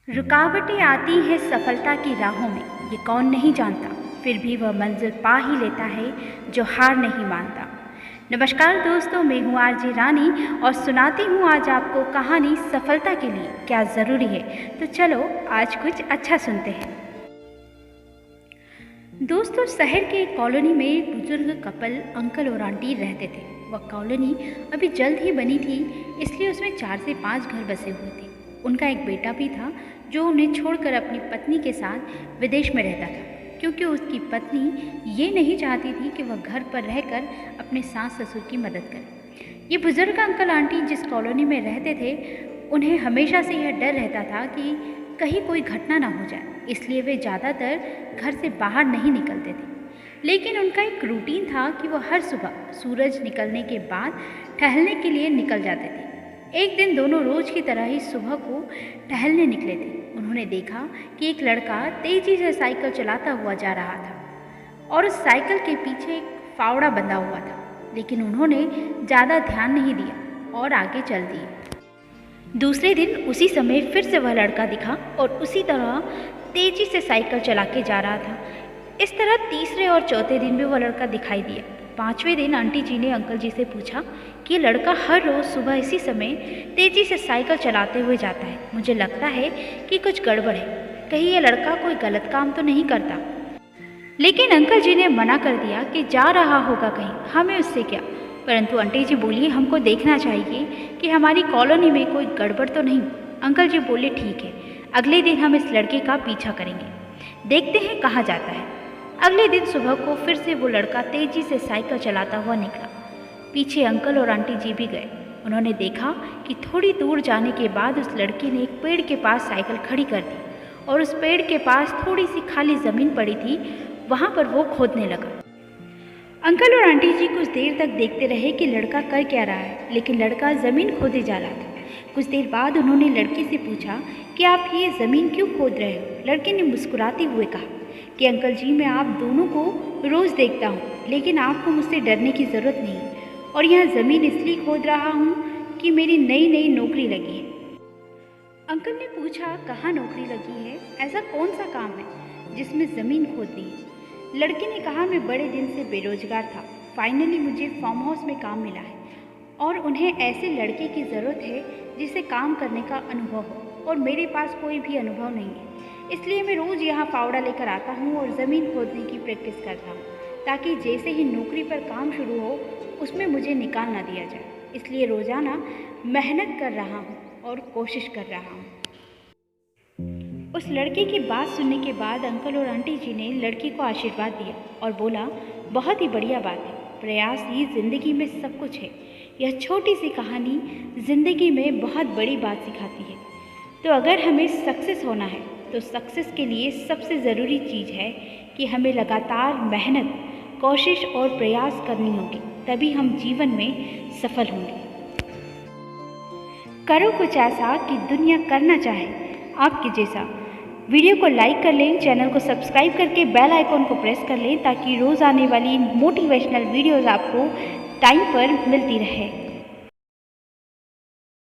रुकावटें आती हैं सफलता की राहों में, ये कौन नहीं जानता। फिर भी वह मंजिल पा ही लेता है जो हार नहीं मानता। नमस्कार दोस्तों, मैं हूँ आरजे रानी और सुनाती हूँ आज आपको कहानी सफलता के लिए क्या ज़रूरी है। तो चलो आज कुछ अच्छा सुनते हैं। दोस्तों, शहर के एक कॉलोनी में एक बुजुर्ग कपल अंकल और आंटी रहते थे। वह कॉलोनी अभी जल्द ही बनी थी, इसलिए उसमें 4 से 5 घर बसे हुए थे। उनका एक बेटा भी था जो उन्हें छोड़कर अपनी पत्नी के साथ विदेश में रहता था, क्योंकि उसकी पत्नी ये नहीं चाहती थी कि वह घर पर रहकर अपने सास ससुर की मदद करे। ये बुजुर्ग अंकल आंटी जिस कॉलोनी में रहते थे, उन्हें हमेशा से यह डर रहता था कि कहीं कोई घटना ना हो जाए, इसलिए वे ज़्यादातर घर से बाहर नहीं निकलते थे। लेकिन उनका एक रूटीन था कि वह हर सुबह सूरज निकलने के बाद टहलने के लिए निकल जाते थे। एक दिन दोनों रोज की तरह ही सुबह को टहलने निकले थे। उन्होंने देखा कि एक लड़का तेजी से साइकिल चलाता हुआ जा रहा था और उस साइकिल के पीछे एक फावड़ा बंधा हुआ था, लेकिन उन्होंने ज़्यादा ध्यान नहीं दिया और आगे चल दिए। दूसरे दिन उसी समय फिर से वह लड़का दिखा और उसी तरह तेजी से साइकिल चला के जा रहा था। इस तरह तीसरे और चौथे दिन भी वह लड़का दिखाई दिया। 5वें दिन आंटी जी ने अंकल जी से पूछा कि लड़का हर रोज़ सुबह इसी समय तेज़ी से साइकिल चलाते हुए जाता है। मुझे लगता है कि कुछ गड़बड़ है, कहीं ये लड़का कोई गलत काम तो नहीं करता। लेकिन अंकल जी ने मना कर दिया कि जा रहा होगा कहीं, हमें उससे क्या। परंतु आंटी जी बोली, हमको देखना चाहिए कि हमारी कॉलोनी में कोई गड़बड़ तो नहीं। अंकल जी बोले, ठीक है, अगले दिन हम इस लड़के का पीछा करेंगे, देखते हैं कहाँ जाता है। अगले दिन सुबह को फिर से वो लड़का तेजी से साइकिल चलाता हुआ निकला। पीछे अंकल और आंटी जी भी गए। उन्होंने देखा कि थोड़ी दूर जाने के बाद उस लड़के ने एक पेड़ के पास साइकिल खड़ी कर दी और उस पेड़ के पास थोड़ी सी खाली ज़मीन पड़ी थी, वहाँ पर वो खोदने लगा। अंकल और आंटी जी कुछ देर तक देखते रहे कि लड़का कर क्या रहा है, लेकिन लड़का ज़मीन खोदे जा रहा था। कुछ देर बाद उन्होंने लड़के से पूछा कि आप ये ज़मीन क्यों खोद रहे हो। लड़के ने मुस्कुराते हुए कहा कि अंकल जी, मैं आप दोनों को रोज़ देखता हूँ, लेकिन आपको मुझसे डरने की ज़रूरत नहीं है और यहाँ ज़मीन इसलिए खोद रहा हूँ कि मेरी नई नई नौकरी लगी है। अंकल ने पूछा, कहाँ नौकरी लगी है, ऐसा कौन सा काम है जिसमें ज़मीन खोदनी है। लड़के ने कहा, मैं बड़े दिन से बेरोजगार था, फाइनली मुझे फार्म हाउस में काम मिला है और उन्हें ऐसे लड़के की ज़रूरत है जिसे काम करने का अनुभव हो, और मेरे पास कोई भी अनुभव नहीं है, इसलिए मैं रोज़ यहाँ फावड़ा लेकर आता हूँ और ज़मीन खोदने की प्रैक्टिस करता हूँ, ताकि जैसे ही नौकरी पर काम शुरू हो उसमें मुझे निकाल ना दिया जाए। इसलिए रोज़ाना मेहनत कर रहा हूँ और कोशिश कर रहा हूँ। उस लड़के की बात सुनने के बाद अंकल और आंटी जी ने लड़के को आशीर्वाद दिया और बोला, बहुत ही बढ़िया बात है, प्रयास ही ज़िंदगी में सब कुछ है। यह छोटी सी कहानी ज़िंदगी में बहुत बड़ी बात सिखाती है। तो अगर हमें सक्सेस होना है तो सक्सेस के लिए सबसे ज़रूरी चीज़ है कि हमें लगातार मेहनत, कोशिश और प्रयास करनी होगी, तभी हम जीवन में सफल होंगे। करो कुछ ऐसा कि दुनिया करना चाहे आपके जैसा। वीडियो को लाइक कर लें, चैनल को सब्सक्राइब करके बेल आइकॉन को प्रेस कर लें, ताकि रोज़ आने वाली मोटिवेशनल वीडियोज़ आपको टाइम पर मिलती रहे।